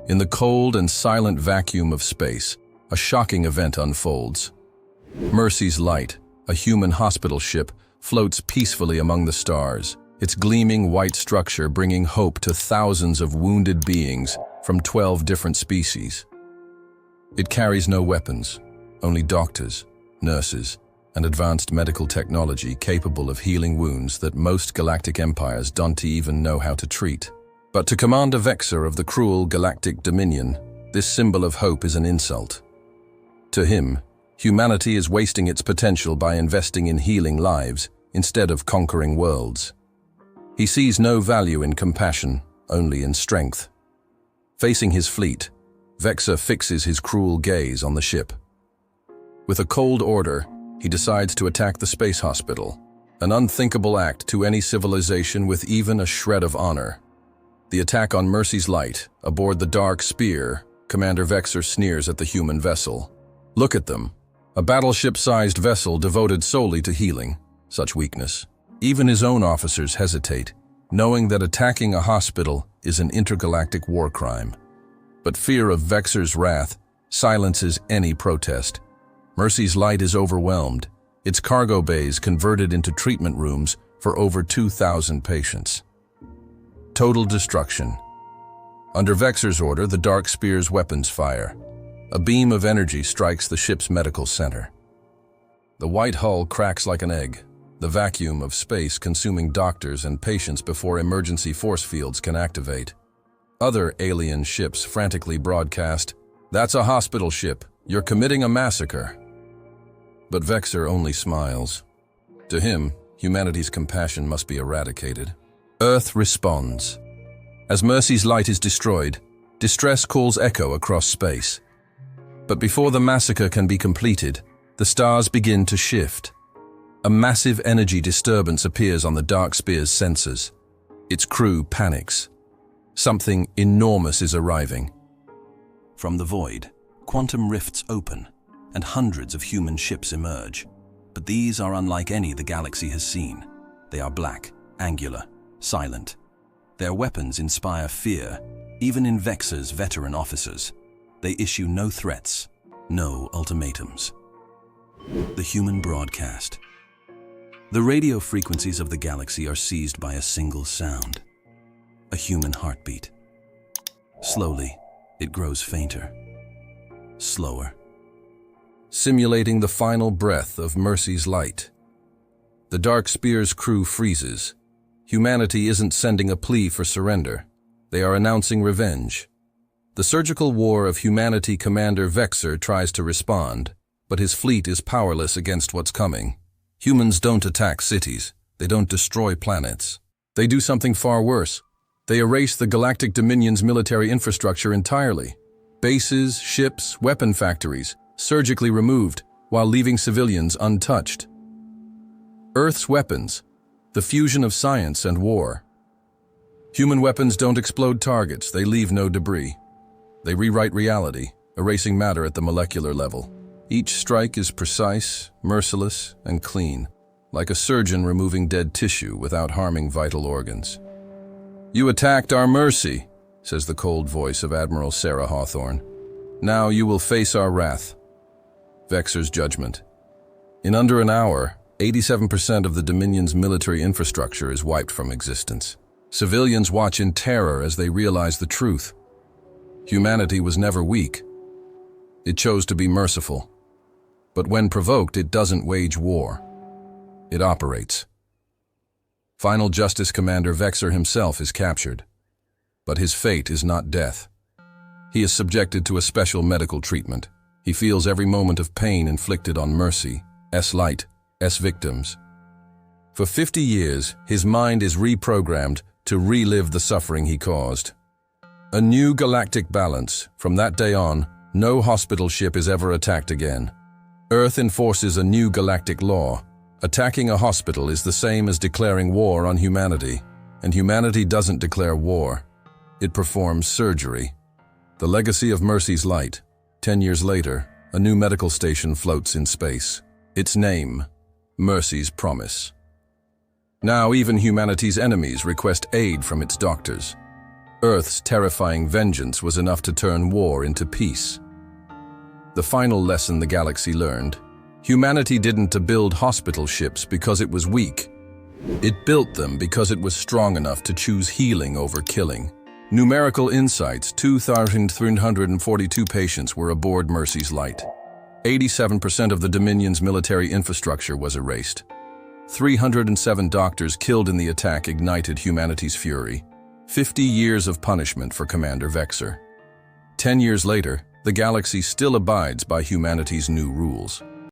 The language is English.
In the cold and silent vacuum of space, a shocking event unfolds. Mercy's Light, a human hospital ship, floats peacefully among the stars, its gleaming white structure bringing hope to thousands of wounded beings from 12 different species. It carries no weapons, only doctors, nurses, and advanced medical technology capable of healing wounds that most galactic empires don't even know how to treat. But to Commander Vexor of the cruel Galactic Dominion, this symbol of hope is an insult. To him, humanity is wasting its potential by investing in healing lives instead of conquering worlds. He sees no value in compassion, only in strength. Facing his fleet, Vexor fixes his cruel gaze on the ship. With a cold order, he decides to attack the space hospital, an unthinkable act to any civilization with even a shred of honor. The attack on Mercy's Light, aboard the Dark Spear, Commander Vexor sneers at the human vessel. Look at them, a battleship-sized vessel devoted solely to healing. Such weakness. Even his own officers hesitate, knowing that attacking a hospital is an intergalactic war crime. But fear of Vexor's wrath silences any protest. Mercy's Light is overwhelmed, its cargo bays converted into treatment rooms for over 2,000 patients. Total destruction. Under Vexor's order, the Dark Spear's weapons fire. A beam of energy strikes the ship's medical center. The white hull cracks like an egg, the vacuum of space consuming doctors and patients before emergency force fields can activate. Other alien ships frantically broadcast, "That's a hospital ship. You're committing a massacre." But Vexor only smiles. To him, humanity's compassion must be eradicated. Earth responds. As Mercy's Light is destroyed, distress calls echo across space. But before the massacre can be completed, the stars begin to shift. A massive energy disturbance appears on the Dark Spear's sensors. Its crew panics. Something enormous is arriving. From the void, quantum rifts open, and hundreds of human ships emerge. But these are unlike any the galaxy has seen. They are black, angular, silent. Their weapons inspire fear, even in Vexor's veteran officers. They issue no threats, no ultimatums. The human broadcast. The radio frequencies of the galaxy are seized by a single sound. A human heartbeat. Slowly, it grows fainter. Slower. Simulating the final breath of Mercy's Light. The Dark Spear's crew freezes. Humanity isn't sending a plea for surrender. They are announcing revenge. The surgical war of humanity Commander Vexor tries to respond, but his fleet is powerless against what's coming. Humans don't attack cities. They don't destroy planets. They do something far worse. They erase the Galactic Dominion's military infrastructure entirely. Bases, ships, weapon factories, surgically removed, while leaving civilians untouched. Earth's weapons, the fusion of science and war. Human weapons don't explode targets, they leave no debris. They rewrite reality, erasing matter at the molecular level. Each strike is precise, merciless, and clean, like a surgeon removing dead tissue without harming vital organs. "You attacked our Mercy," says the cold voice of Admiral Sarah Hawthorne. "Now you will face our wrath." Vexor's judgment. In under an hour, 87% of the Dominion's military infrastructure is wiped from existence. Civilians watch in terror as they realize the truth. Humanity was never weak. It chose to be merciful. But when provoked, it doesn't wage war. It operates. Final Justice Commander Vexor himself is captured. But his fate is not death. He is subjected to a special medical treatment. He feels every moment of pain inflicted on Mercy's Light, victims. For 50 years, his mind is reprogrammed to relive the suffering he caused. A new galactic balance. From that day on, no hospital ship is ever attacked again. Earth enforces a new galactic law. Attacking a hospital is the same as declaring war on humanity, and humanity doesn't declare war. It performs surgery. The legacy of Mercy's Light. 10 years later, a new medical station floats in space. Its name, Mercy's Promise. Now even humanity's enemies request aid from its doctors. Earth's terrifying vengeance was enough to turn war into peace. The final lesson the galaxy learned: humanity didn't build hospital ships because it was weak. It built them because it was strong enough to choose healing over killing. Numerical insights: 2,342 patients were aboard Mercy's Light. 87% of the Dominion's military infrastructure was erased. 307 doctors killed in the attack ignited humanity's fury. 50 years of punishment for Commander Vexer. 10 years later, the galaxy still abides by humanity's new rules.